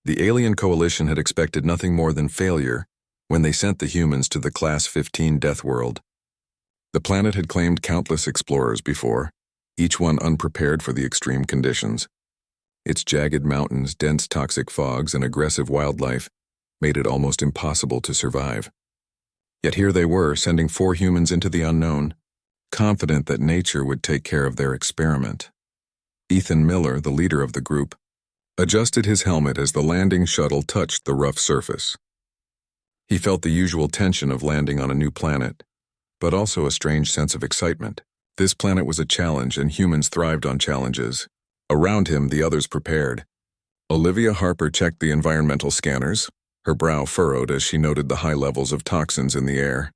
The alien coalition had expected nothing more than failure when they sent the humans to the Class 15 Deathworld. The planet had claimed countless explorers before, each one unprepared for the extreme conditions. Its jagged mountains, dense toxic fogs, and aggressive wildlife made it almost impossible to survive. Yet here they were, sending 4 humans into the unknown, confident that nature would take care of their experiment. Ethan Miller, the leader of the group, adjusted his helmet as the landing shuttle touched the rough surface. He felt the usual tension of landing on a new planet, but also a strange sense of excitement. This planet was a challenge, and humans thrived on challenges. Around him, the others prepared. Olivia Harper checked the environmental scanners, her brow furrowed as she noted the high levels of toxins in the air.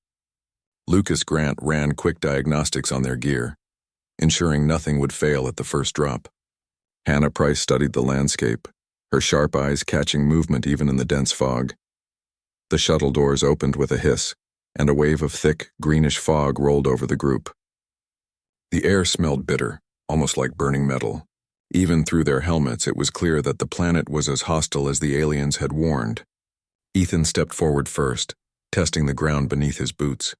Lucas Grant ran quick diagnostics on their gear, ensuring nothing would fail at the first drop. Hannah Price studied the landscape, her sharp eyes catching movement even in the dense fog. The shuttle doors opened with a hiss, and a wave of thick, greenish fog rolled over the group. The air smelled bitter, almost like burning metal. Even through their helmets, it was clear that the planet was as hostile as the aliens had warned. Ethan stepped forward first, testing the ground beneath his boots.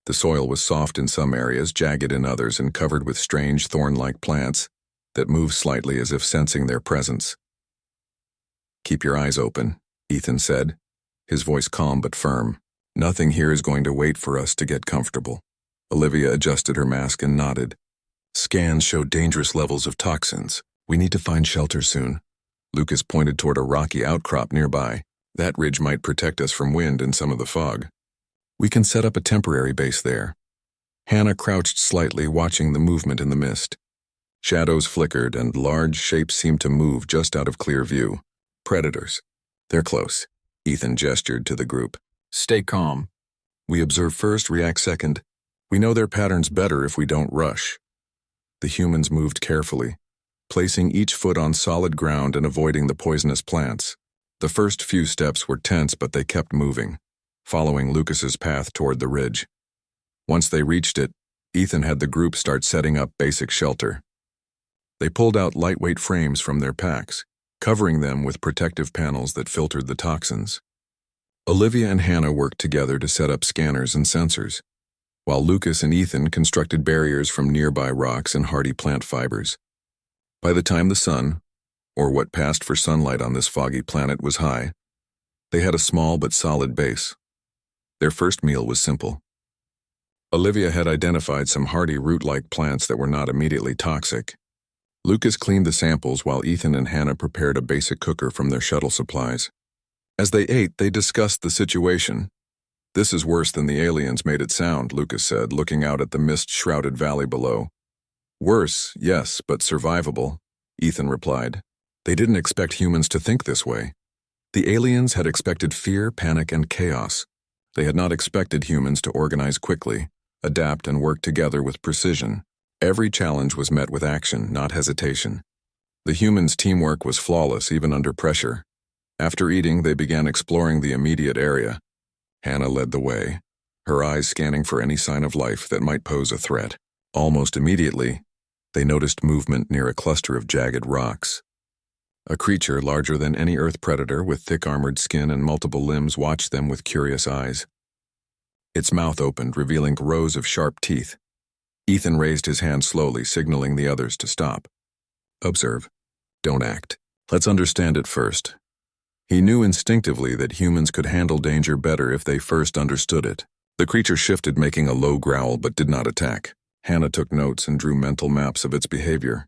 The soil was soft in some areas, jagged in others, and covered with strange thorn-like plants that moved slightly as if sensing their presence. "Keep your eyes open," Ethan said, his voice calm but firm. "Nothing here is going to wait for us to get comfortable." Olivia adjusted her mask and nodded. "Scans show dangerous levels of toxins. We need to find shelter soon." Lucas pointed toward a rocky outcrop nearby. "That ridge might protect us from wind and some of the fog. We can set up a temporary base there." Hannah crouched slightly, watching the movement in the mist. Shadows flickered, and large shapes seemed to move just out of clear view. "Predators. They're close." Ethan gestured to the group. "Stay calm. We observe first, react second. We know their patterns better if we don't rush." The humans moved carefully, placing each foot on solid ground and avoiding the poisonous plants. The first few steps were tense, but they kept moving, following Lucas's path toward the ridge. Once they reached it, Ethan had the group start setting up basic shelter. They pulled out lightweight frames from their packs, covering them with protective panels that filtered the toxins. Olivia and Hannah worked together to set up scanners and sensors, while Lucas and Ethan constructed barriers from nearby rocks and hardy plant fibers. By the time the sun, or what passed for sunlight on this foggy planet, was high, they had a small but solid base. Their first meal was simple. Olivia had identified some hardy root-like plants that were not immediately toxic. Lucas cleaned the samples while Ethan and Hannah prepared a basic cooker from their shuttle supplies. As they ate, they discussed the situation. "This is worse than the aliens made it sound," Lucas said, looking out at the mist-shrouded valley below. "Worse, yes, but survivable," Ethan replied. They didn't expect humans to think this way. The aliens had expected fear, panic, and chaos. They had not expected humans to organize quickly, adapt, and work together with precision. Every challenge was met with action, not hesitation. The humans' teamwork was flawless, even under pressure. After eating, they began exploring the immediate area. Hannah led the way, her eyes scanning for any sign of life that might pose a threat. Almost immediately, they noticed movement near a cluster of jagged rocks. A creature larger than any Earth predator with thick armored skin and multiple limbs watched them with curious eyes. Its mouth opened, revealing rows of sharp teeth. Ethan raised his hand slowly, signaling the others to stop. "Observe. Don't act. Let's understand it first." He knew instinctively that humans could handle danger better if they first understood it. The creature shifted, making a low growl, but did not attack. Hannah took notes and drew mental maps of its behavior.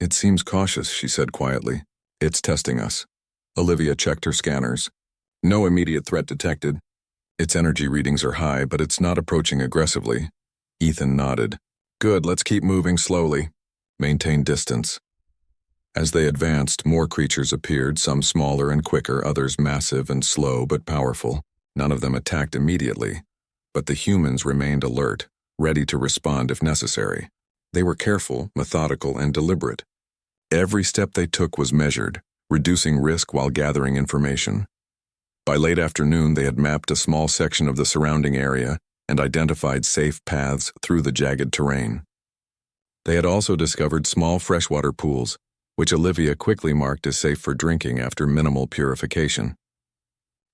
"It seems cautious," she said quietly. "It's testing us." Olivia checked her scanners. "No immediate threat detected. Its energy readings are high, but it's not approaching aggressively." Ethan nodded. "Good, let's keep moving slowly. Maintain distance." As they advanced, more creatures appeared, some smaller and quicker, others massive and slow but powerful. None of them attacked immediately, but the humans remained alert, ready to respond if necessary. They were careful, methodical, and deliberate. Every step they took was measured, reducing risk while gathering information. By late afternoon, they had mapped a small section of the surrounding area and identified safe paths through the jagged terrain. They had also discovered small freshwater pools, which Olivia quickly marked as safe for drinking after minimal purification.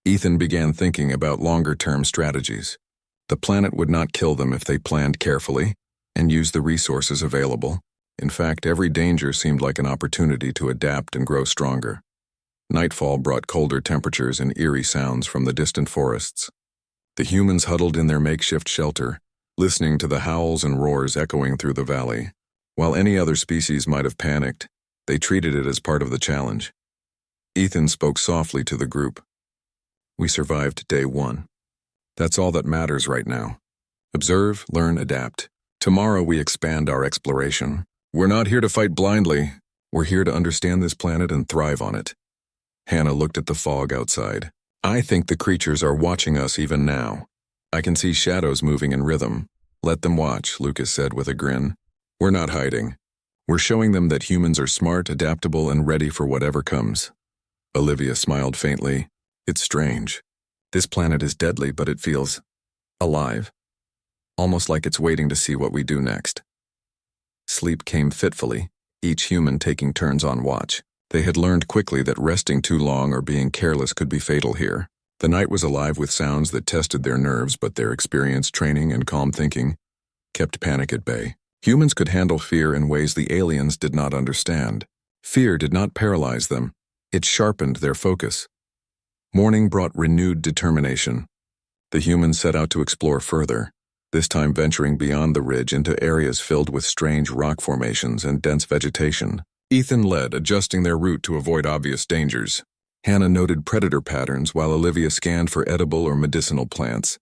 Ethan began thinking about longer-term strategies. The planet would not kill them if they planned carefully and used the resources available. In fact, every danger seemed like an opportunity to adapt and grow stronger. Nightfall brought colder temperatures and eerie sounds from the distant forests. The humans huddled in their makeshift shelter, listening to the howls and roars echoing through the valley. While any other species might have panicked, they treated it as part of the challenge. Ethan spoke softly to the group. "We survived day 1. That's all that matters right now. Observe, learn, adapt. Tomorrow we expand our exploration. We're not here to fight blindly. We're here to understand this planet and thrive on it." Hannah looked at the fog outside. "I think the creatures are watching us even now. I can see shadows moving in rhythm. Let them watch," Lucas said with a grin. "We're not hiding. We're showing them that humans are smart, adaptable, and ready for whatever comes." Olivia smiled faintly. "It's strange. This planet is deadly, but it feels alive. Almost like it's waiting to see what we do next." Sleep came fitfully, each human taking turns on watch. They had learned quickly that resting too long or being careless could be fatal here. The night was alive with sounds that tested their nerves, but their experience, training, and calm thinking kept panic at bay. Humans could handle fear in ways the aliens did not understand. Fear did not paralyze them. It sharpened their focus. Morning brought renewed determination. The humans set out to explore further, this time venturing beyond the ridge into areas filled with strange rock formations and dense vegetation. Ethan led, adjusting their route to avoid obvious dangers. Hannah noted predator patterns while Olivia scanned for edible or medicinal plants.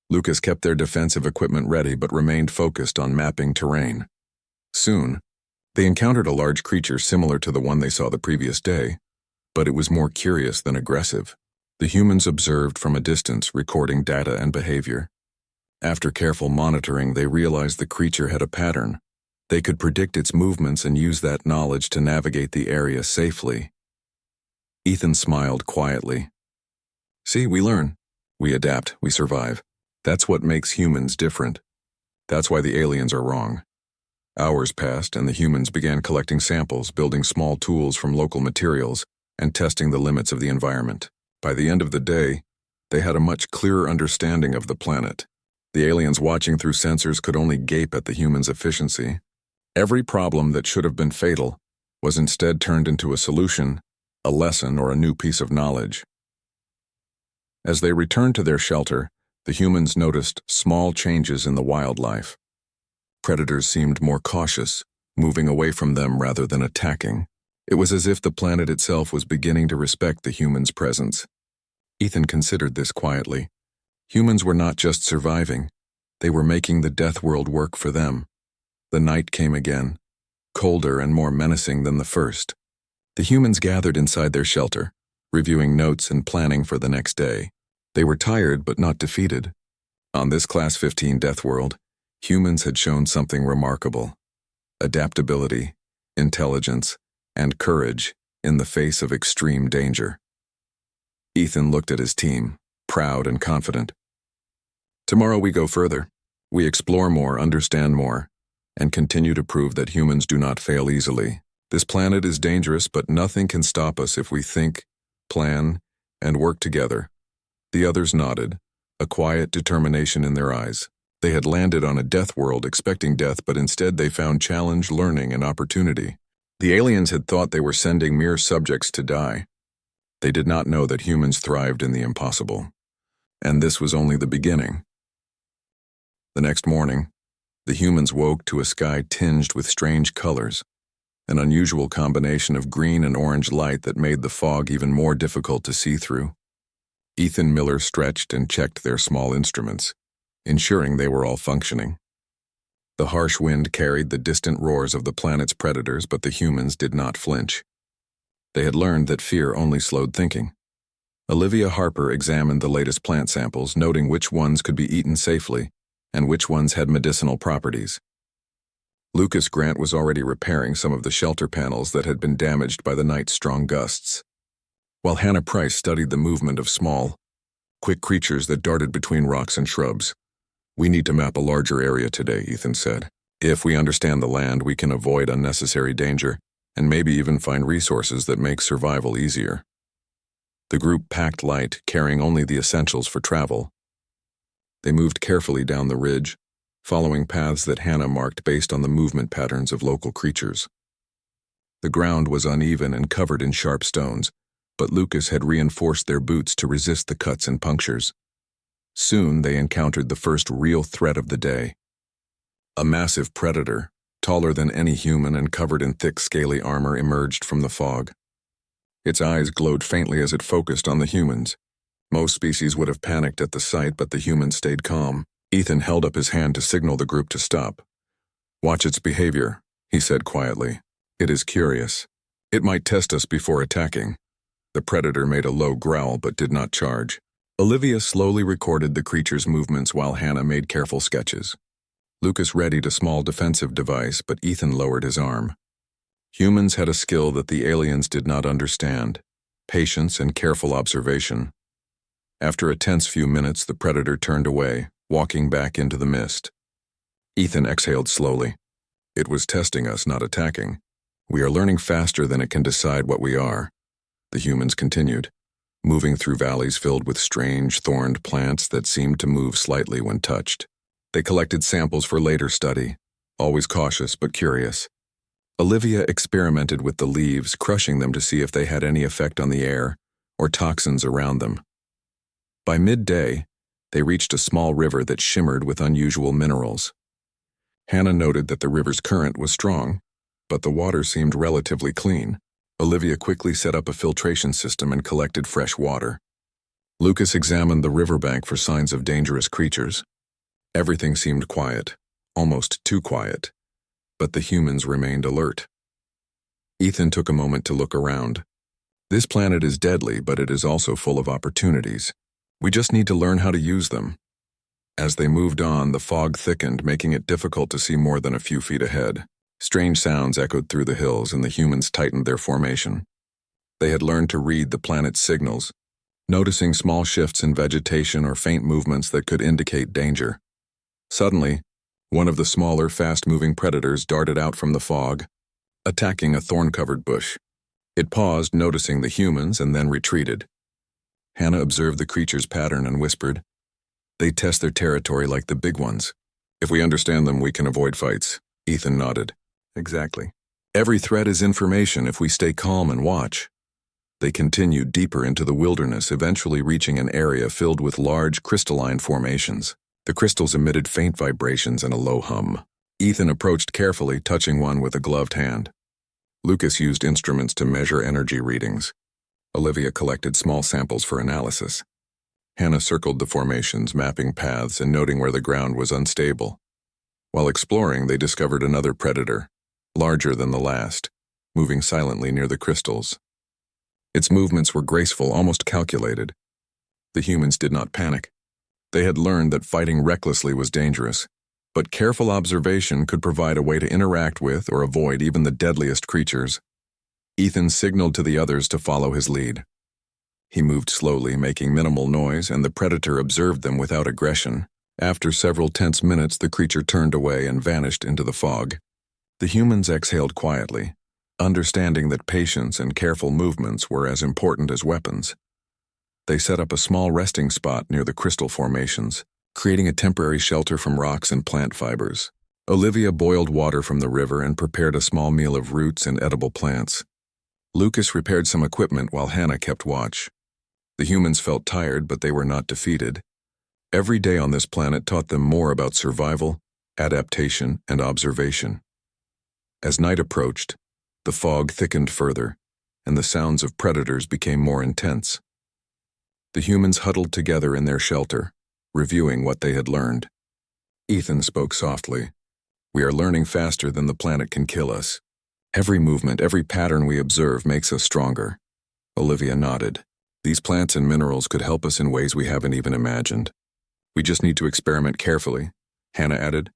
Lucas kept their defensive equipment ready but remained focused on mapping terrain. Soon, they encountered a large creature similar to the one they saw the previous day, but it was more curious than aggressive. The humans observed from a distance, recording data and behavior. After careful monitoring, they realized the creature had a pattern. They could predict its movements and use that knowledge to navigate the area safely. Ethan smiled quietly. "See, we learn. We adapt, we survive. That's what makes humans different. That's why the aliens are wrong." Hours passed and the humans began collecting samples, building small tools from local materials, and testing the limits of the environment. By the end of the day, they had a much clearer understanding of the planet. The aliens watching through sensors could only gape at the humans' efficiency. Every problem that should have been fatal was instead turned into a solution, a lesson, or a new piece of knowledge. As they returned to their shelter, the humans noticed small changes in the wildlife. Predators seemed more cautious, moving away from them rather than attacking. It was as if the planet itself was beginning to respect the humans' presence. Ethan considered this quietly. Humans were not just surviving, they were making the Deathworld work for them. The night came again, colder and more menacing than the first. The humans gathered inside their shelter, reviewing notes and planning for the next day. They were tired but not defeated. On this Class 15 Deathworld, humans had shown something remarkable: adaptability, intelligence, and courage in the face of extreme danger. Ethan looked at his team, proud and confident. "Tomorrow we go further. We explore more, understand more, and continue to prove that humans do not fail easily. This planet is dangerous, but nothing can stop us if we think, plan, and work together." The others nodded, a quiet determination in their eyes. They had landed on a death world expecting death, but instead they found challenge, learning, and opportunity. The aliens had thought they were sending mere subjects to die. They did not know that humans thrived in the impossible. And this was only the beginning. The next morning, the humans woke to a sky tinged with strange colors, an unusual combination of green and orange light that made the fog even more difficult to see through. Ethan Miller stretched and checked their small instruments, ensuring they were all functioning. The harsh wind carried the distant roars of the planet's predators, but the humans did not flinch. They had learned that fear only slowed thinking. Olivia Harper examined the latest plant samples, noting which ones could be eaten safely and which ones had medicinal properties. Lucas Grant was already repairing some of the shelter panels that had been damaged by the night's strong gusts, while Hannah Price studied the movement of small, quick creatures that darted between rocks and shrubs. "We need to map a larger area today," Ethan said. "If we understand the land, we can avoid unnecessary danger and maybe even find resources that make survival easier. The group packed light, carrying only the essentials for travel. They moved carefully down the ridge, following paths that Hannah marked based on the movement patterns of local creatures. The ground was uneven and covered in sharp stones, but Lucas had reinforced their boots to resist the cuts and punctures. Soon they encountered the first real threat of the day. A massive predator, taller than any human and covered in thick scaly armor, emerged from the fog. Its eyes glowed faintly as it focused on the humans. Most species would have panicked at the sight, but the humans stayed calm. Ethan held up his hand to signal the group to stop. "Watch its behavior," he said quietly. "It is curious. It might test us before attacking." The predator made a low growl but did not charge. Olivia slowly recorded the creature's movements while Hannah made careful sketches. Lucas readied a small defensive device, but Ethan lowered his arm. Humans had a skill that the aliens did not understand: patience and careful observation. After a tense few minutes, the predator turned away, walking back into the mist. Ethan exhaled slowly. "It was testing us, not attacking. We are learning faster than it can decide what we are." The humans continued, moving through valleys filled with strange, thorned plants that seemed to move slightly when touched. They collected samples for later study, always cautious but curious. Olivia experimented with the leaves, crushing them to see if they had any effect on the air or toxins around them. By midday, they reached a small river that shimmered with unusual minerals. Hannah noted that the river's current was strong, but the water seemed relatively clean. Olivia quickly set up a filtration system and collected fresh water. Lucas examined the riverbank for signs of dangerous creatures. Everything seemed quiet, almost too quiet, but the humans remained alert. Ethan took a moment to look around. "This planet is deadly, but it is also full of opportunities. We just need to learn how to use them." As they moved on, the fog thickened, making it difficult to see more than a few feet ahead. Strange sounds echoed through the hills, and the humans tightened their formation. They had learned to read the planet's signals, noticing small shifts in vegetation or faint movements that could indicate danger. Suddenly, one of the smaller, fast-moving predators darted out from the fog, attacking a thorn-covered bush. It paused, noticing the humans, and then retreated. Hannah observed the creature's pattern and whispered, "They test their territory like the big ones. If we understand them, we can avoid fights." Ethan nodded. "Exactly. Every threat is information if we stay calm and watch." They continued deeper into the wilderness, eventually reaching an area filled with large crystalline formations. The crystals emitted faint vibrations and a low hum. Ethan approached carefully, touching one with a gloved hand. Lucas used instruments to measure energy readings. Olivia collected small samples for analysis. Hannah circled the formations, mapping paths and noting where the ground was unstable. While exploring, they discovered another predator, larger than the last, moving silently near the crystals. Its movements were graceful, almost calculated. The humans did not panic. They had learned that fighting recklessly was dangerous, but careful observation could provide a way to interact with or avoid even the deadliest creatures. Ethan signaled to the others to follow his lead. He moved slowly, making minimal noise, and the predator observed them without aggression. After several tense minutes, the creature turned away and vanished into the fog. The humans exhaled quietly, understanding that patience and careful movements were as important as weapons. They set up a small resting spot near the crystal formations, creating a temporary shelter from rocks and plant fibers. Olivia boiled water from the river and prepared a small meal of roots and edible plants. Lucas repaired some equipment while Hannah kept watch. The humans felt tired, but they were not defeated. Every day on this planet taught them more about survival, adaptation, and observation. As night approached, the fog thickened further, and the sounds of predators became more intense. The humans huddled together in their shelter, reviewing what they had learned. Ethan spoke softly. "We are learning faster than the planet can kill us. Every movement, every pattern we observe makes us stronger." Olivia nodded. "These plants and minerals could help us in ways we haven't even imagined. We just need to experiment carefully," Hannah added.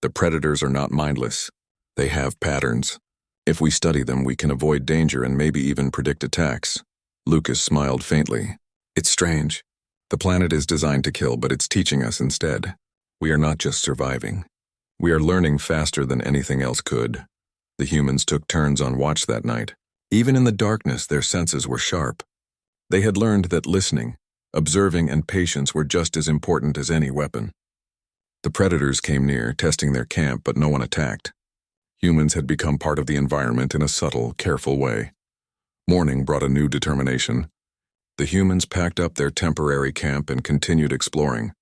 "The predators are not mindless. They have patterns. If we study them, we can avoid danger and maybe even predict attacks." Lucas smiled faintly. "It's strange. The planet is designed to kill, but it's teaching us instead. We are not just surviving. We are learning faster than anything else could." The humans took turns on watch that night. Even in the darkness, their senses were sharp. They had learned that listening, observing, and patience were just as important as any weapon. The predators came near, testing their camp, but no one attacked. Humans had become part of the environment in a subtle, careful way. Morning brought a new determination. The humans packed up their temporary camp and continued exploring.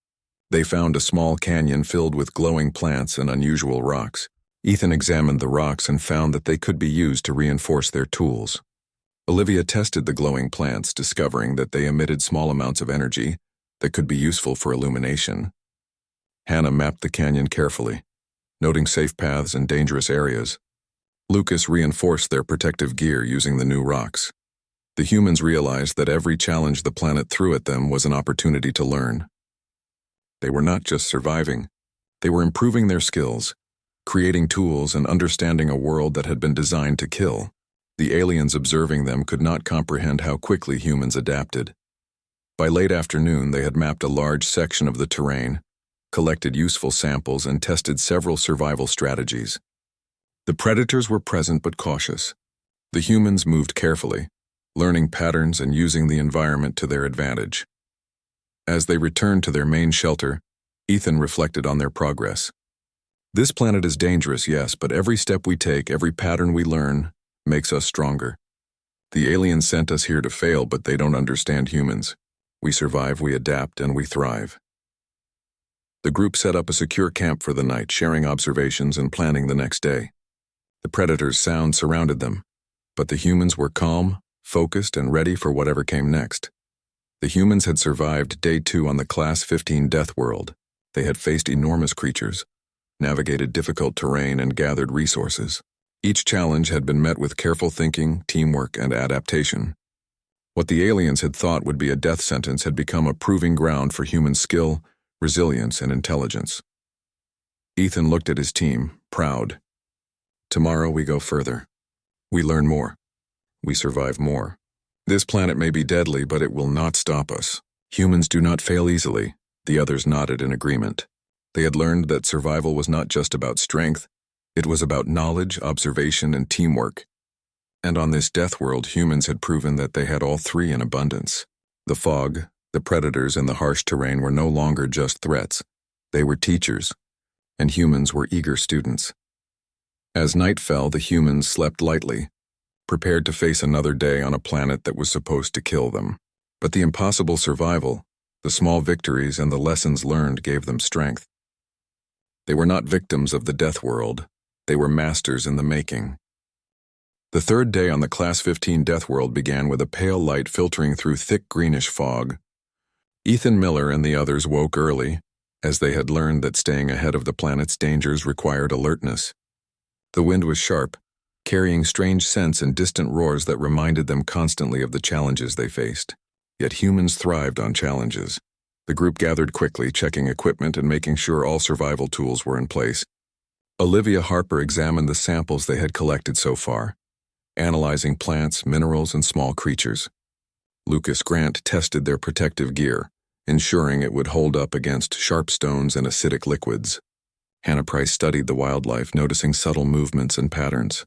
They found a small canyon filled with glowing plants and unusual rocks. Ethan examined the rocks and found that they could be used to reinforce their tools. Olivia tested the glowing plants, discovering that they emitted small amounts of energy that could be useful for illumination. Hannah mapped the canyon carefully, noting safe paths and dangerous areas. Lucas reinforced their protective gear using the new rocks. The humans realized that every challenge the planet threw at them was an opportunity to learn. They were not just surviving, they were improving their skills, creating tools and understanding a world that had been designed to kill. The aliens observing them could not comprehend how quickly humans adapted. By late afternoon, they had mapped a large section of the terrain, collected useful samples, and tested several survival strategies. The predators were present but cautious. The humans moved carefully, learning patterns and using the environment to their advantage. As they returned to their main shelter, Ethan reflected on their progress. This planet is dangerous, yes, but every step we take, every pattern we learn, makes us stronger. The aliens sent us here to fail, but they don't understand humans. We survive, we adapt, and we thrive. The group set up a secure camp for the night, sharing observations and planning the next day. The predators' sound surrounded them, but the humans were calm, focused, and ready for whatever came next. The humans had survived Day 2 on the Class 15 Deathworld. They had faced enormous creatures, navigated difficult terrain, and gathered resources. Each challenge had been met with careful thinking, teamwork, and adaptation. What the aliens had thought would be a death sentence had become a proving ground for human skill, resilience, and intelligence. Ethan looked at his team, proud. Tomorrow we go further. We learn more. We survive more. This planet may be deadly, but it will not stop us. Humans do not fail easily. The others nodded in agreement. They had learned that survival was not just about strength. It was about knowledge, observation, and teamwork. And on this death world, humans had proven that they had all three in abundance. The fog, the predators, and the harsh terrain were no longer just threats. They were teachers, and humans were eager students. As night fell, the humans slept lightly, prepared to face another day on a planet that was supposed to kill them. But the impossible survival, the small victories, and the lessons learned gave them strength. They were not victims of the death world. They were masters in the making. The third day on the Class 15 Deathworld began with a pale light filtering through thick greenish fog. Ethan Miller and the others woke early, as they had learned that staying ahead of the planet's dangers required alertness. The wind was sharp, carrying strange scents and distant roars that reminded them constantly of the challenges they faced. Yet humans thrived on challenges. The group gathered quickly, checking equipment and making sure all survival tools were in place. Olivia Harper examined the samples they had collected so far, analyzing plants, minerals, and small creatures. Lucas Grant tested their protective gear, ensuring it would hold up against sharp stones and acidic liquids. Hannah Price studied the wildlife, noticing subtle movements and patterns.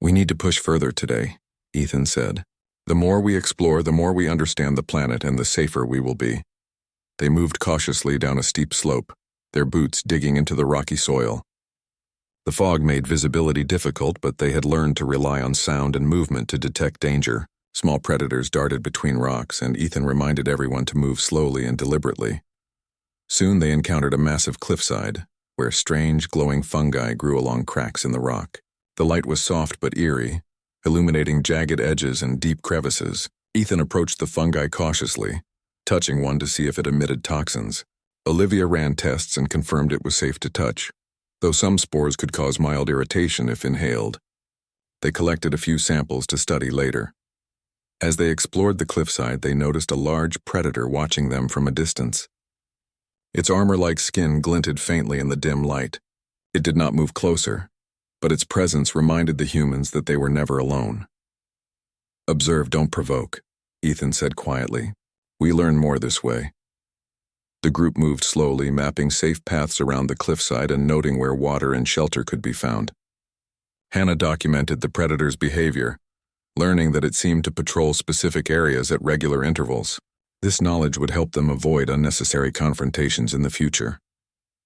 "We need to push further today," Ethan said. "The more we explore, the more we understand the planet, and the safer we will be." They moved cautiously down a steep slope, their boots digging into the rocky soil. The fog made visibility difficult, but they had learned to rely on sound and movement to detect danger. Small predators darted between rocks, and Ethan reminded everyone to move slowly and deliberately. Soon they encountered a massive cliffside, where strange, glowing fungi grew along cracks in the rock. The light was soft but eerie, illuminating jagged edges and deep crevices. Ethan approached the fungi cautiously, touching one to see if it emitted toxins. Olivia ran tests and confirmed it was safe to touch, though some spores could cause mild irritation if inhaled. They collected a few samples to study later. As they explored the cliffside, they noticed a large predator watching them from a distance. Its armor-like skin glinted faintly in the dim light. It did not move closer, but its presence reminded the humans that they were never alone. "Observe, don't provoke," Ethan said quietly. "We learn more this way." The group moved slowly, mapping safe paths around the cliffside and noting where water and shelter could be found. Hannah documented the predator's behavior, learning that it seemed to patrol specific areas at regular intervals. This knowledge would help them avoid unnecessary confrontations in the future.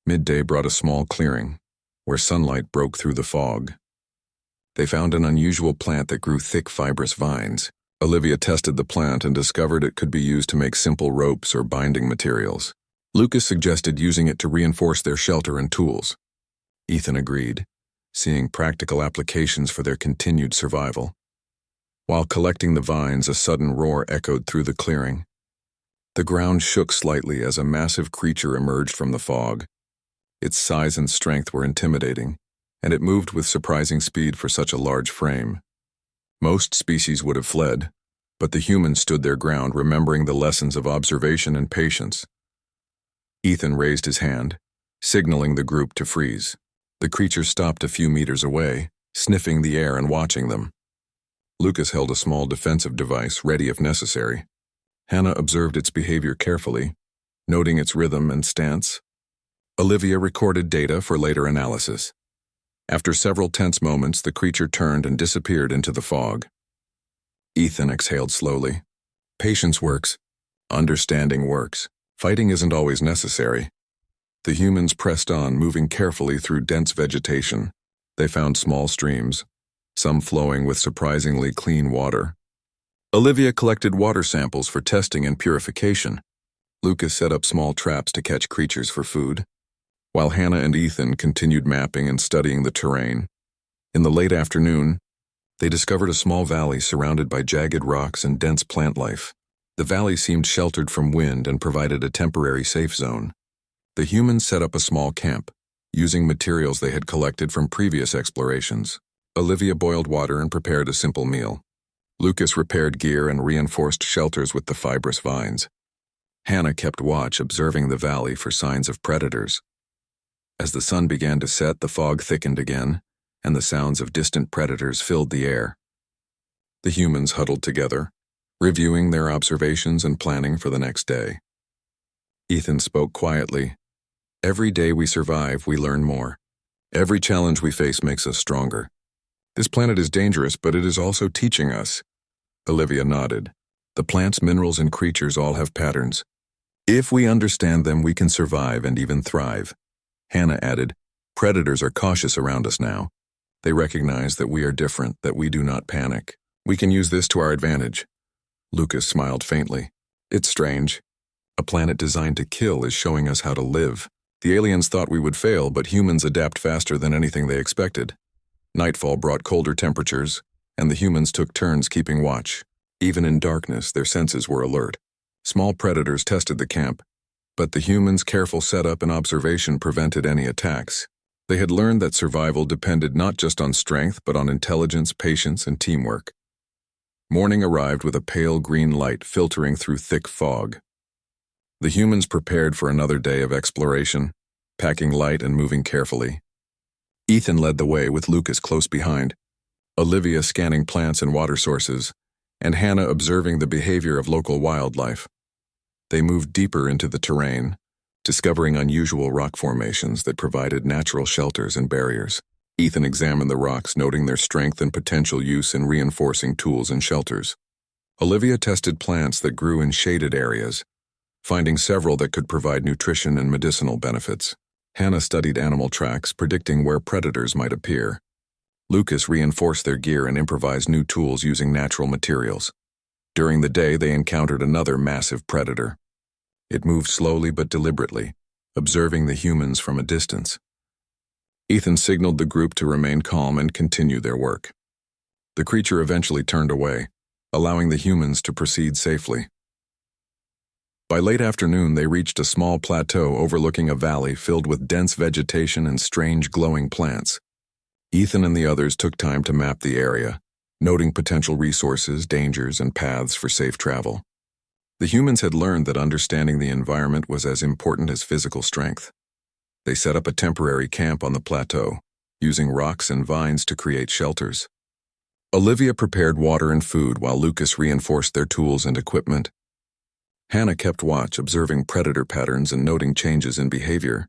Midday brought a small clearing, where sunlight broke through the fog. They found an unusual plant that grew thick, fibrous vines. Olivia tested the plant and discovered it could be used to make simple ropes or binding materials. Lucas suggested using it to reinforce their shelter and tools. Ethan agreed, seeing practical applications for their continued survival. While collecting the vines, a sudden roar echoed through the clearing. The ground shook slightly as a massive creature emerged from the fog. Its size and strength were intimidating, and it moved with surprising speed for such a large frame. Most species would have fled, but the humans stood their ground, remembering the lessons of observation and patience. Ethan raised his hand, signaling the group to freeze. The creature stopped a few meters away, sniffing the air and watching them. Lucas held a small defensive device, ready if necessary. Hannah observed its behavior carefully, noting its rhythm and stance. Olivia recorded data for later analysis. After several tense moments, the creature turned and disappeared into the fog. Ethan exhaled slowly. Patience works. Understanding works. Fighting isn't always necessary. The humans pressed on, moving carefully through dense vegetation. They found small streams, some flowing with surprisingly clean water. Olivia collected water samples for testing and purification. Lucas set up small traps to catch creatures for food, while Hannah and Ethan continued mapping and studying the terrain. In the late afternoon, they discovered a small valley surrounded by jagged rocks and dense plant life. The valley seemed sheltered from wind and provided a temporary safe zone. The humans set up a small camp, using materials they had collected from previous explorations. Olivia boiled water and prepared a simple meal. Lucas repaired gear and reinforced shelters with the fibrous vines. Hannah kept watch, observing the valley for signs of predators. As the sun began to set, the fog thickened again, and the sounds of distant predators filled the air. The humans huddled together, reviewing their observations and planning for the next day. Ethan spoke quietly. Every day we survive, we learn more. Every challenge we face makes us stronger. This planet is dangerous, but it is also teaching us. Olivia nodded. The plants, minerals, and creatures all have patterns. If we understand them, we can survive and even thrive. Hannah added, predators are cautious around us now. They recognize that we are different, that we do not panic. We can use this to our advantage. Lucas smiled faintly. It's strange. A planet designed to kill is showing us how to live. The aliens thought we would fail, but humans adapt faster than anything they expected. Nightfall brought colder temperatures, and the humans took turns keeping watch. Even in darkness, their senses were alert. Small predators tested the camp, but the humans' careful setup and observation prevented any attacks. They had learned that survival depended not just on strength, but on intelligence, patience, and teamwork. Morning arrived with a pale green light filtering through thick fog. The humans prepared for another day of exploration, packing light and moving carefully. Ethan led the way with Lucas close behind, Olivia scanning plants and water sources, and Hannah observing the behavior of local wildlife. They moved deeper into the terrain, discovering unusual rock formations that provided natural shelters and barriers. Ethan examined the rocks, noting their strength and potential use in reinforcing tools and shelters. Olivia tested plants that grew in shaded areas, finding several that could provide nutrition and medicinal benefits. Hannah studied animal tracks, predicting where predators might appear. Lucas reinforced their gear and improvised new tools using natural materials. During the day, they encountered another massive predator. It moved slowly but deliberately, observing the humans from a distance. Ethan signaled the group to remain calm and continue their work. The creature eventually turned away, allowing the humans to proceed safely. By late afternoon, they reached a small plateau overlooking a valley filled with dense vegetation and strange glowing plants. Ethan and the others took time to map the area, noting potential resources, dangers, and paths for safe travel. The humans had learned that understanding the environment was as important as physical strength. They set up a temporary camp on the plateau, using rocks and vines to create shelters. Olivia prepared water and food while Lucas reinforced their tools and equipment. Hannah kept watch, observing predator patterns and noting changes in behavior.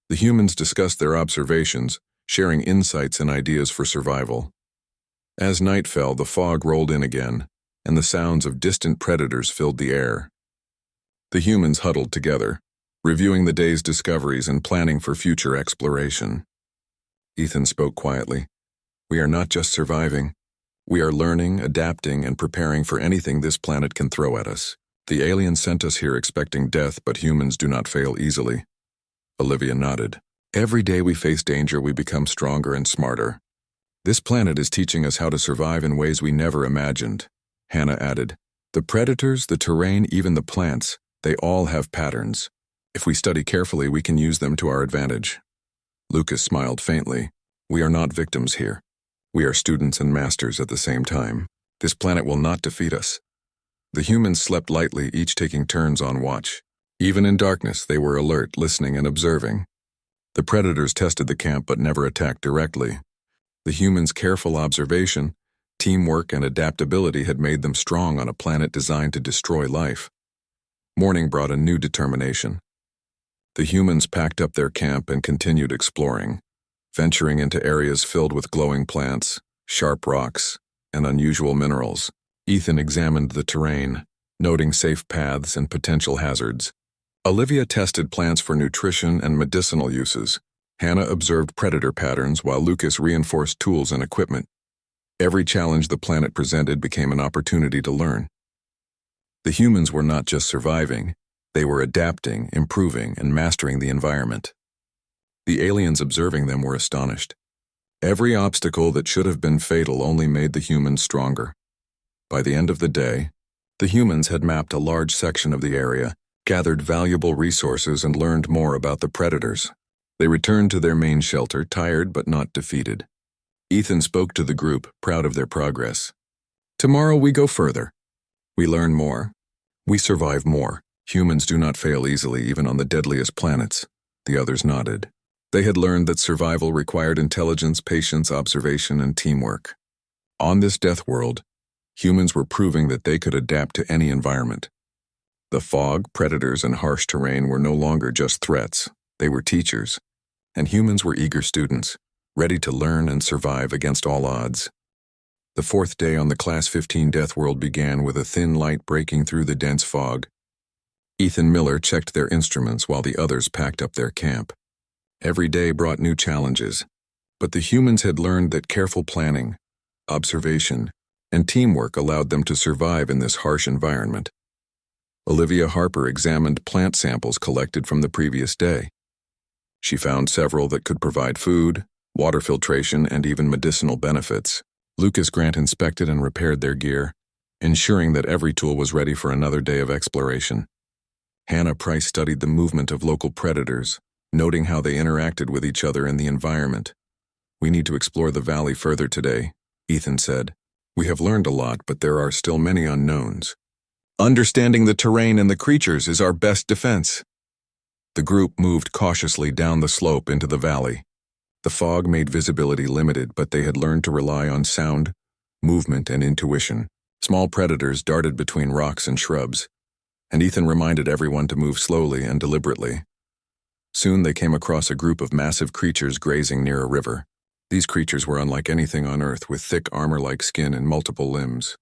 The humans discussed their observations, sharing insights and ideas for survival. As night fell, the fog rolled in again, and the sounds of distant predators filled the air. The humans huddled together, reviewing the day's discoveries and planning for future exploration. Ethan spoke quietly. "We are not just surviving. We are learning, adapting, and preparing for anything this planet can throw at us. The aliens sent us here expecting death, but humans do not fail easily." Olivia nodded. "Every day we face danger, we become stronger and smarter. This planet is teaching us how to survive in ways we never imagined." Hannah added, "The predators, the terrain, even the plants, they all have patterns. If we study carefully, we can use them to our advantage." Lucas smiled faintly. "We are not victims here. We are students and masters at the same time. This planet will not defeat us." The humans slept lightly, each taking turns on watch. Even in darkness, they were alert, listening and observing. The predators tested the camp but never attacked directly. The humans' careful observation, teamwork, and adaptability had made them strong on a planet designed to destroy life. Morning brought a new determination. The humans packed up their camp and continued exploring, venturing into areas filled with glowing plants, sharp rocks, and unusual minerals. Ethan examined the terrain, noting safe paths and potential hazards. Olivia tested plants for nutrition and medicinal uses. Hannah observed predator patterns while Lucas reinforced tools and equipment. Every challenge the planet presented became an opportunity to learn. The humans were not just surviving, they were adapting, improving, and mastering the environment. The aliens observing them were astonished. Every obstacle that should have been fatal only made the humans stronger. By the end of the day, the humans had mapped a large section of the area, gathered valuable resources, and learned more about the predators. They returned to their main shelter, tired but not defeated. Ethan spoke to the group, proud of their progress. "Tomorrow we go further. We learn more. We survive more. Humans do not fail easily, even on the deadliest planets." The others nodded. They had learned that survival required intelligence, patience, observation, and teamwork. On this death world, humans were proving that they could adapt to any environment. The fog, predators, and harsh terrain were no longer just threats. They were teachers, and humans were eager students, ready to learn and survive against all odds. The fourth day on the Class 15 Deathworld began with a thin light breaking through the dense fog. Ethan Miller checked their instruments while the others packed up their camp. Every day brought new challenges, but the humans had learned that careful planning, observation, and teamwork allowed them to survive in this harsh environment. Olivia Harper examined plant samples collected from the previous day. She found several that could provide food, water filtration, and even medicinal benefits. Lucas Grant inspected and repaired their gear, ensuring that every tool was ready for another day of exploration. Hannah Price studied the movement of local predators, noting how they interacted with each other in the environment. "We need to explore the valley further today," Ethan said. "We have learned a lot, but there are still many unknowns. Understanding the terrain and the creatures is our best defense." The group moved cautiously down the slope into the valley. The fog made visibility limited, but they had learned to rely on sound, movement, and intuition. Small predators darted between rocks and shrubs, and Ethan reminded everyone to move slowly and deliberately. Soon they came across a group of massive creatures grazing near a river. These creatures were unlike anything on Earth, with thick armor-like skin and multiple limbs.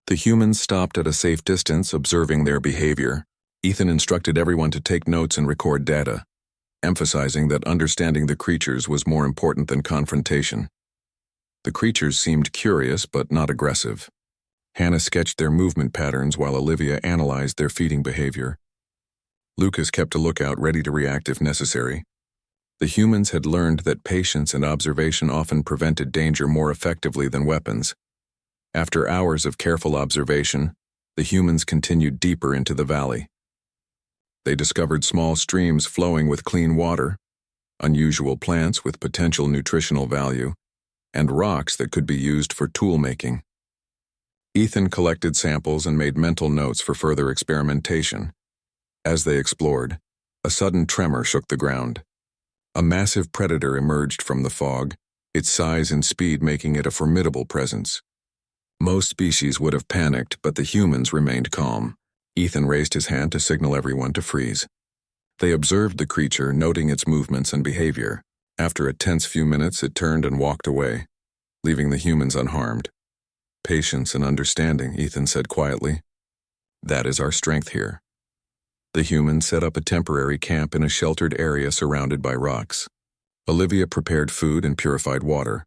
The humans stopped at a safe distance, observing their behavior. Ethan instructed everyone to take notes and record data, emphasizing that understanding the creatures was more important than confrontation. The creatures seemed curious but not aggressive. Hannah sketched their movement patterns while Olivia analyzed their feeding behavior. Lucas kept a lookout, ready to react if necessary. The humans had learned that patience and observation often prevented danger more effectively than weapons. After hours of careful observation, the humans continued deeper into the valley. They discovered small streams flowing with clean water, unusual plants with potential nutritional value, and rocks that could be used for tool making. Ethan collected samples and made mental notes for further experimentation. As they explored, a sudden tremor shook the ground. A massive predator emerged from the fog, its size and speed making it a formidable presence. Most species would have panicked, but the humans remained calm. Ethan raised his hand to signal everyone to freeze. They observed the creature, noting its movements and behavior. After a tense few minutes, it turned and walked away, leaving the humans unharmed. "Patience and understanding," Ethan said quietly. "That is our strength here." The humans set up a temporary camp in a sheltered area surrounded by rocks. Olivia prepared food and purified water,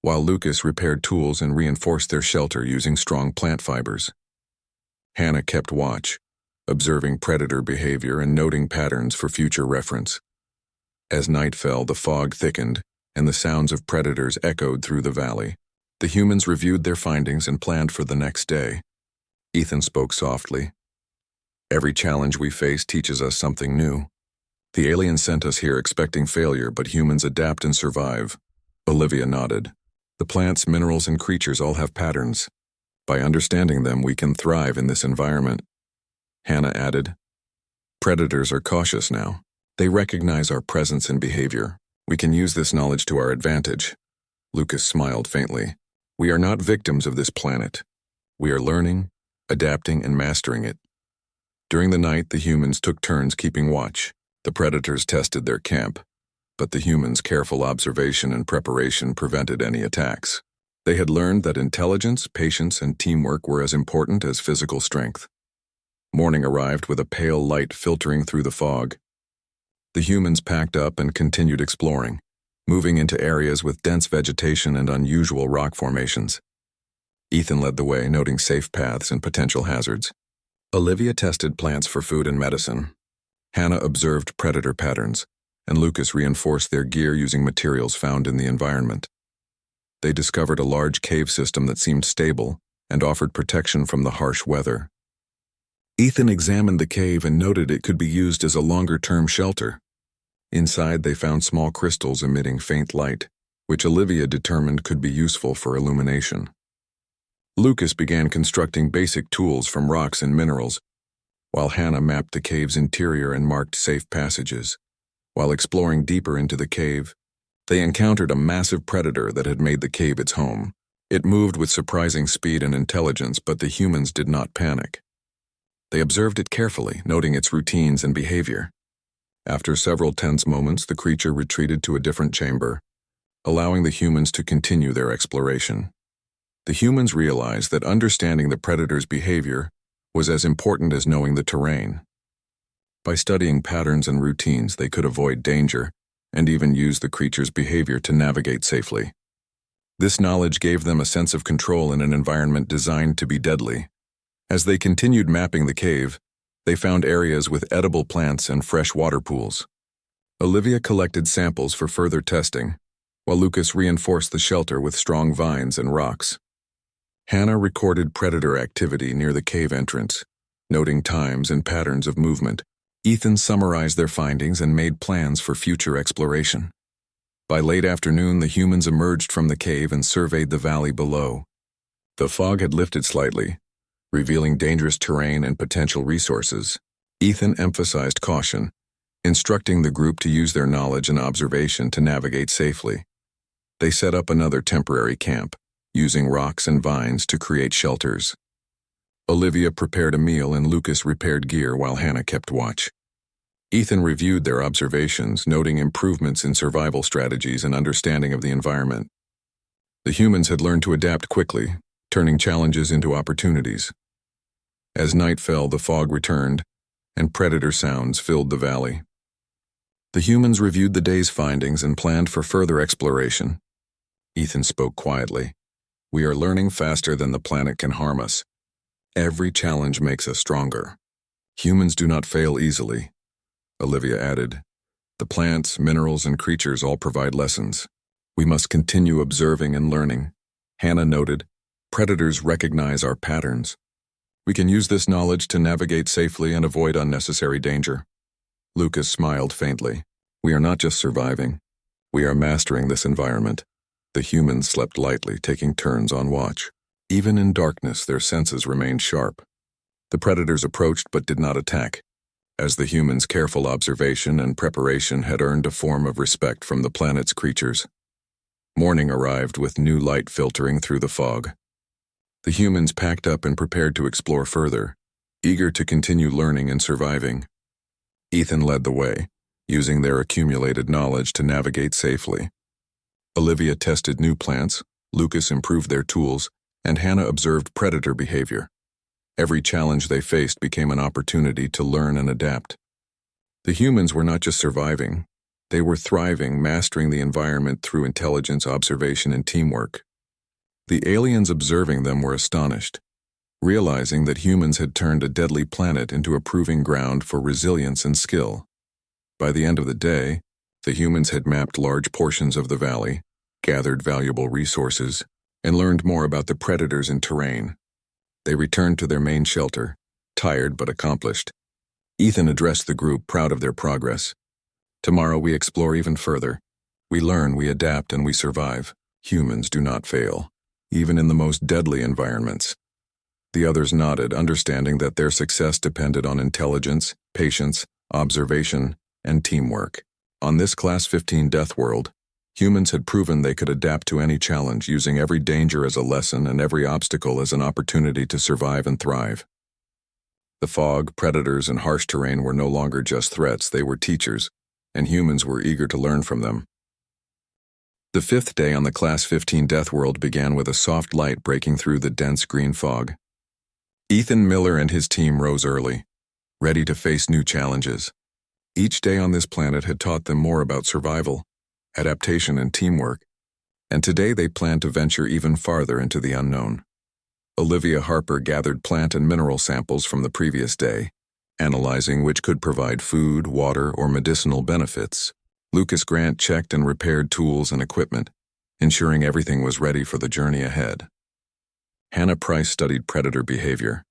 while Lucas repaired tools and reinforced their shelter using strong plant fibers. Hannah kept watch, observing predator behavior and noting patterns for future reference. As night fell, the fog thickened, and the sounds of predators echoed through the valley. The humans reviewed their findings and planned for the next day. Ethan spoke softly. "Every challenge we face teaches us something new. The aliens sent us here expecting failure, but humans adapt and survive." Olivia nodded. "The plants, minerals, and creatures all have patterns. By understanding them, we can thrive in this environment." Hannah added, "Predators are cautious now. They recognize our presence and behavior. We can use this knowledge to our advantage." Lucas smiled faintly. "We are not victims of this planet. We are learning, adapting, and mastering it." During the night, the humans took turns keeping watch. The predators tested their camp, but the humans' careful observation and preparation prevented any attacks. They had learned that intelligence, patience, and teamwork were as important as physical strength. Morning arrived with a pale light filtering through the fog. The humans packed up and continued exploring, moving into areas with dense vegetation and unusual rock formations. Ethan led the way, noting safe paths and potential hazards. Olivia tested plants for food and medicine. Hannah observed predator patterns, and Lucas reinforced their gear using materials found in the environment. They discovered a large cave system that seemed stable and offered protection from the harsh weather. Ethan examined the cave and noted it could be used as a longer-term shelter. Inside, they found small crystals emitting faint light, which Olivia determined could be useful for illumination. Lucas began constructing basic tools from rocks and minerals, while Hannah mapped the cave's interior and marked safe passages. While exploring deeper into the cave, they encountered a massive predator that had made the cave its home. It moved with surprising speed and intelligence, but the humans did not panic. They observed it carefully, noting its routines and behavior. After several tense moments, the creature retreated to a different chamber, allowing the humans to continue their exploration. The humans realized that understanding the predator's behavior was as important as knowing the terrain. By studying patterns and routines, they could avoid danger and even use the creature's behavior to navigate safely. This knowledge gave them a sense of control in an environment designed to be deadly. As they continued mapping the cave, they found areas with edible plants and fresh water pools. Olivia collected samples for further testing, while Lucas reinforced the shelter with strong vines and rocks. Hannah recorded predator activity near the cave entrance, noting times and patterns of movement. Ethan summarized their findings and made plans for future exploration. By late afternoon, the humans emerged from the cave and surveyed the valley below. The fog had lifted slightly, revealing dangerous terrain and potential resources. Ethan emphasized caution, instructing the group to use their knowledge and observation to navigate safely. They set up another temporary camp, using rocks and vines to create shelters. Olivia prepared a meal and Lucas repaired gear while Hannah kept watch. Ethan reviewed their observations, noting improvements in survival strategies and understanding of the environment. The humans had learned to adapt quickly, turning challenges into opportunities. As night fell, the fog returned, and predator sounds filled the valley. The humans reviewed the day's findings and planned for further exploration. Ethan spoke quietly. "We are learning faster than the planet can harm us. Every challenge makes us stronger. Humans do not fail easily." Olivia added, "The plants, minerals, and creatures all provide lessons. We must continue observing and learning." Hannah noted, "Predators recognize our patterns. We can use this knowledge to navigate safely and avoid unnecessary danger." Lucas smiled faintly. "We are not just surviving. We are mastering this environment." The humans slept lightly, taking turns on watch. Even in darkness, their senses remained sharp. The predators approached but did not attack, as the humans' careful observation and preparation had earned a form of respect from the planet's creatures. Morning arrived with new light filtering through the fog. The humans packed up and prepared to explore further, eager to continue learning and surviving. Ethan led the way, using their accumulated knowledge to navigate safely. Olivia tested new plants, Lucas improved their tools, and Hannah observed predator behavior. Every challenge they faced became an opportunity to learn and adapt. The humans were not just surviving, they were thriving, mastering the environment through intelligence, observation, and teamwork. The aliens observing them were astonished, realizing that humans had turned a deadly planet into a proving ground for resilience and skill. By the end of the day, the humans had mapped large portions of the valley, gathered valuable resources, and learned more about the predators and terrain. They returned to their main shelter, tired but accomplished. Ethan addressed the group, proud of their progress. Tomorrow we explore even further. We learn, we adapt, and we survive. Humans do not fail, even in the most deadly environments. The others nodded, understanding that their success depended on intelligence, patience, observation, and teamwork. On this Class 15 Deathworld, humans had proven they could adapt to any challenge, using every danger as a lesson and every obstacle as an opportunity to survive and thrive. The fog, predators, and harsh terrain were no longer just threats, they were teachers, and humans were eager to learn from them. The fifth day on the Class 15 Deathworld began with a soft light breaking through the dense green fog. Ethan Miller and his team rose early, ready to face new challenges. Each day on this planet had taught them more about survival, adaptation, and teamwork, and today they planned to venture even farther into the unknown. Olivia Harper gathered plant and mineral samples from the previous day, analyzing which could provide food, water, or medicinal benefits. Lucas Grant checked and repaired tools and equipment, ensuring everything was ready for the journey ahead. Hannah Price studied predator behavior,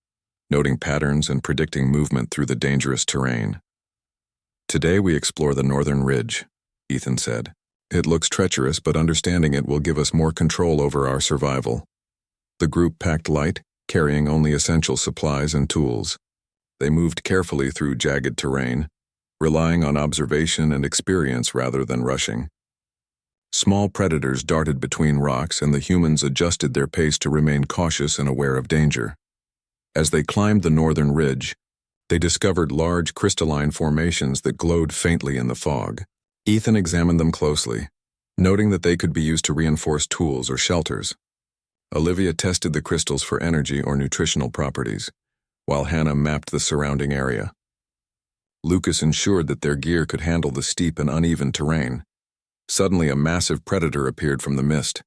noting patterns and predicting movement through the dangerous terrain. Today we explore the northern ridge, Ethan said. It looks treacherous, but understanding it will give us more control over our survival. The group packed light, carrying only essential supplies and tools. They moved carefully through jagged terrain, relying on observation and experience rather than rushing. Small predators darted between rocks, and the humans adjusted their pace to remain cautious and aware of danger. As they climbed the northern ridge, they discovered large crystalline formations that glowed faintly in the fog. Ethan examined them closely, noting that they could be used to reinforce tools or shelters. Olivia tested the crystals for energy or nutritional properties, while Hannah mapped the surrounding area. Lucas ensured that their gear could handle the steep and uneven terrain. Suddenly, a massive predator appeared from the mist.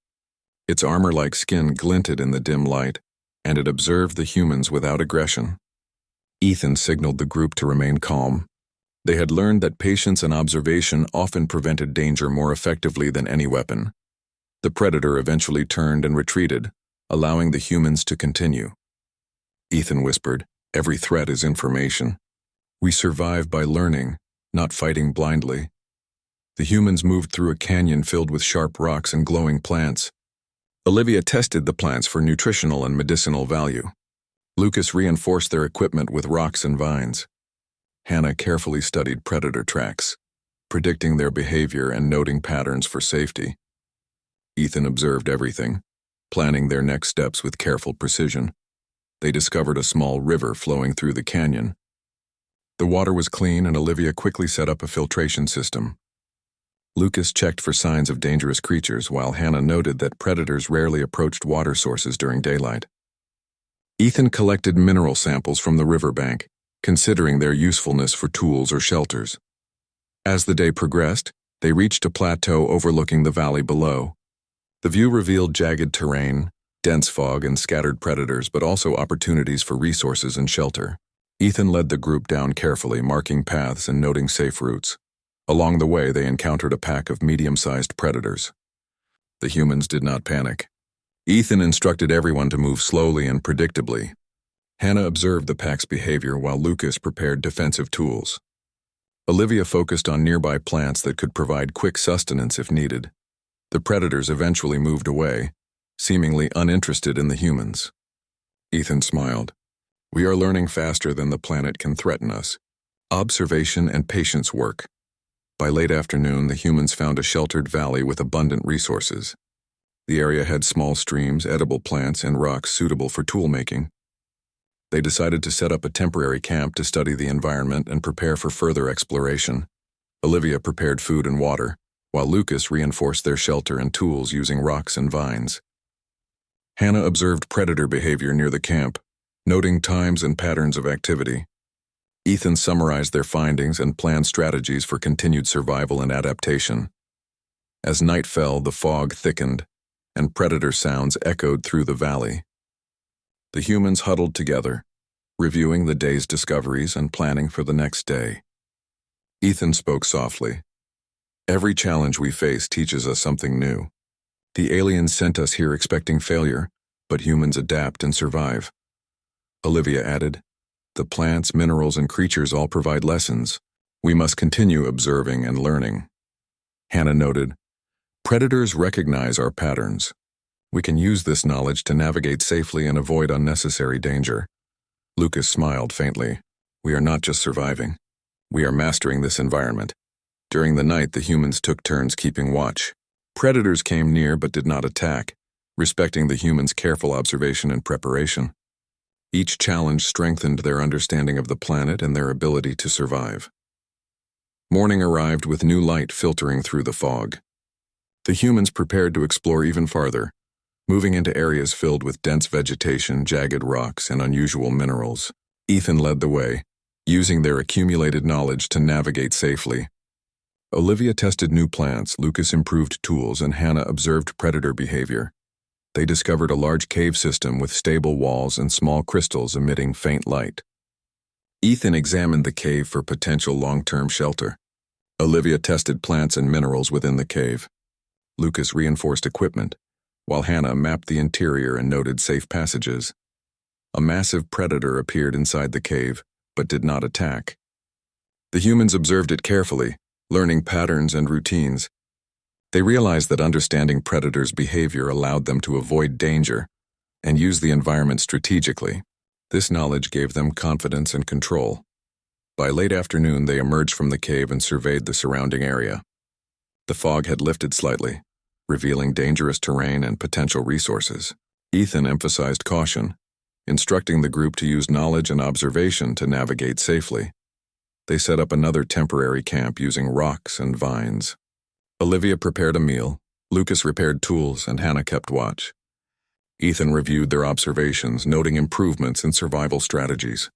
Its armor-like skin glinted in the dim light, and it observed the humans without aggression. Ethan signaled the group to remain calm. They had learned that patience and observation often prevented danger more effectively than any weapon. The predator eventually turned and retreated, allowing the humans to continue. Ethan whispered, "Every threat is information. We survive by learning, not fighting blindly." The humans moved through a canyon filled with sharp rocks and glowing plants. Olivia tested the plants for nutritional and medicinal value. Lucas reinforced their equipment with rocks and vines. Hannah carefully studied predator tracks, predicting their behavior and noting patterns for safety. Ethan observed everything, planning their next steps with careful precision. They discovered a small river flowing through the canyon. The water was clean, and Olivia quickly set up a filtration system. Lucas checked for signs of dangerous creatures, while Hannah noted that predators rarely approached water sources during daylight. Ethan collected mineral samples from the riverbank, considering their usefulness for tools or shelters. As the day progressed, they reached a plateau overlooking the valley below. The view revealed jagged terrain, dense fog, and scattered predators, but also opportunities for resources and shelter. Ethan led the group down carefully, marking paths and noting safe routes. Along the way, they encountered a pack of medium-sized predators. The humans did not panic. Ethan instructed everyone to move slowly and predictably. Hannah observed the pack's behavior while Lucas prepared defensive tools. Olivia focused on nearby plants that could provide quick sustenance if needed. The predators eventually moved away, seemingly uninterested in the humans. Ethan smiled. "We are learning faster than the planet can threaten us. Observation and patience work." By late afternoon, the humans found a sheltered valley with abundant resources. The area had small streams, edible plants, and rocks suitable for tool-making. They decided to set up a temporary camp to study the environment and prepare for further exploration. Olivia prepared food and water, while Lucas reinforced their shelter and tools using rocks and vines. Hannah observed predator behavior near the camp, noting times and patterns of activity. Ethan summarized their findings and planned strategies for continued survival and adaptation. As night fell, the fog thickened, and predator sounds echoed through the valley. The humans huddled together, reviewing the day's discoveries and planning for the next day. Ethan spoke softly. "Every challenge we face teaches us something new. The aliens sent us here expecting failure, but humans adapt and survive." Olivia added, "The plants, minerals, and creatures all provide lessons. We must continue observing and learning." Hannah noted, "Predators recognize our patterns. We can use this knowledge to navigate safely and avoid unnecessary danger." Lucas smiled faintly. "We are not just surviving. We are mastering this environment." During the night, the humans took turns keeping watch. Predators came near but did not attack, respecting the humans' careful observation and preparation. Each challenge strengthened their understanding of the planet and their ability to survive. Morning arrived with new light filtering through the fog. The humans prepared to explore even farther, moving into areas filled with dense vegetation, jagged rocks, and unusual minerals. Ethan led the way, using their accumulated knowledge to navigate safely. Olivia tested new plants, Lucas improved tools, and Hannah observed predator behavior. They discovered a large cave system with stable walls and small crystals emitting faint light. Ethan examined the cave for potential long-term shelter. Olivia tested plants and minerals within the cave. Lucas reinforced equipment, while Hannah mapped the interior and noted safe passages. A massive predator appeared inside the cave, but did not attack. The humans observed it carefully, learning patterns and routines. They realized that understanding predators' behavior allowed them to avoid danger and use the environment strategically. This knowledge gave them confidence and control. By late afternoon, they emerged from the cave and surveyed the surrounding area. The fog had lifted slightly, revealing dangerous terrain and potential resources. Ethan emphasized caution, instructing the group to use knowledge and observation to navigate safely. They set up another temporary camp using rocks and vines. Olivia prepared a meal, Lucas repaired tools, and Hannah kept watch. Ethan reviewed their observations, noting improvements in survival strategies.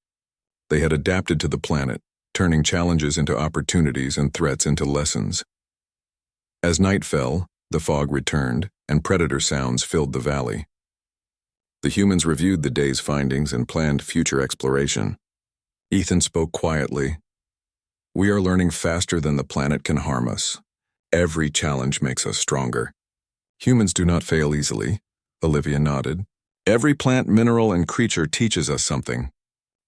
They had adapted to the planet, turning challenges into opportunities and threats into lessons. As night fell, the fog returned, and predator sounds filled the valley. The humans reviewed the day's findings and planned future exploration. Ethan spoke quietly. "We are learning faster than the planet can harm us. Every challenge makes us stronger." "Humans do not fail easily," Olivia nodded. "Every plant, mineral, and creature teaches us something."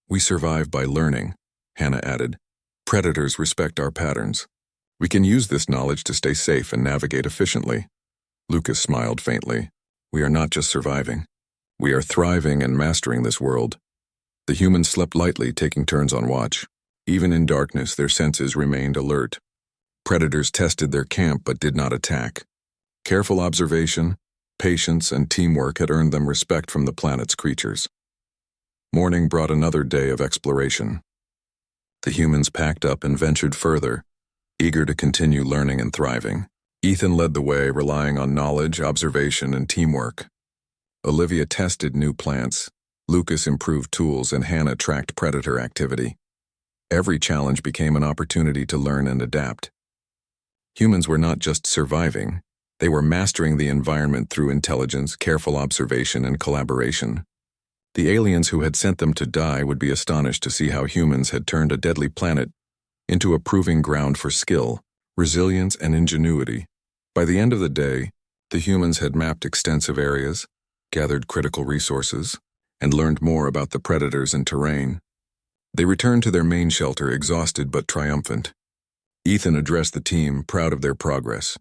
"We survive by learning," Hannah added. "Predators respect our patterns. We can use this knowledge to stay safe and navigate efficiently." Lucas smiled faintly. "We are not just surviving. We are thriving and mastering this world." The humans slept lightly, taking turns on watch. Even in darkness, their senses remained alert. Predators tested their camp but did not attack. Careful observation, patience, and teamwork had earned them respect from the planet's creatures. Morning brought another day of exploration. The humans packed up and ventured further, eager to continue learning and thriving. Ethan led the way, relying on knowledge, observation, and teamwork. Olivia tested new plants, Lucas improved tools, and Hannah tracked predator activity. Every challenge became an opportunity to learn and adapt. Humans were not just surviving, they were mastering the environment through intelligence, careful observation, and collaboration. The aliens who had sent them to die would be astonished to see how humans had turned a deadly planet into a proving ground for skill, resilience, and ingenuity. By the end of the day, the humans had mapped extensive areas, gathered critical resources, and learned more about the predators and terrain. They returned to their main shelter exhausted but triumphant. Ethan addressed the team, proud of their progress.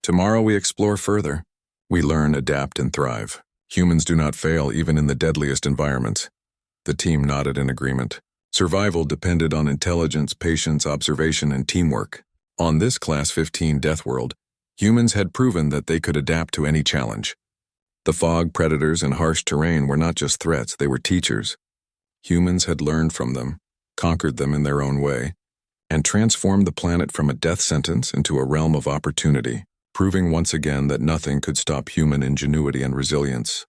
"Tomorrow we explore further. We learn, adapt, and thrive. Humans do not fail even in the deadliest environments." The team nodded in agreement. Survival depended on intelligence, patience, observation, and teamwork. On this Class 15 Deathworld, humans had proven that they could adapt to any challenge. The fog, predators, and harsh terrain were not just threats, they were teachers. Humans had learned from them, conquered them in their own way, and transformed the planet from a death sentence into a realm of opportunity, proving once again that nothing could stop human ingenuity and resilience.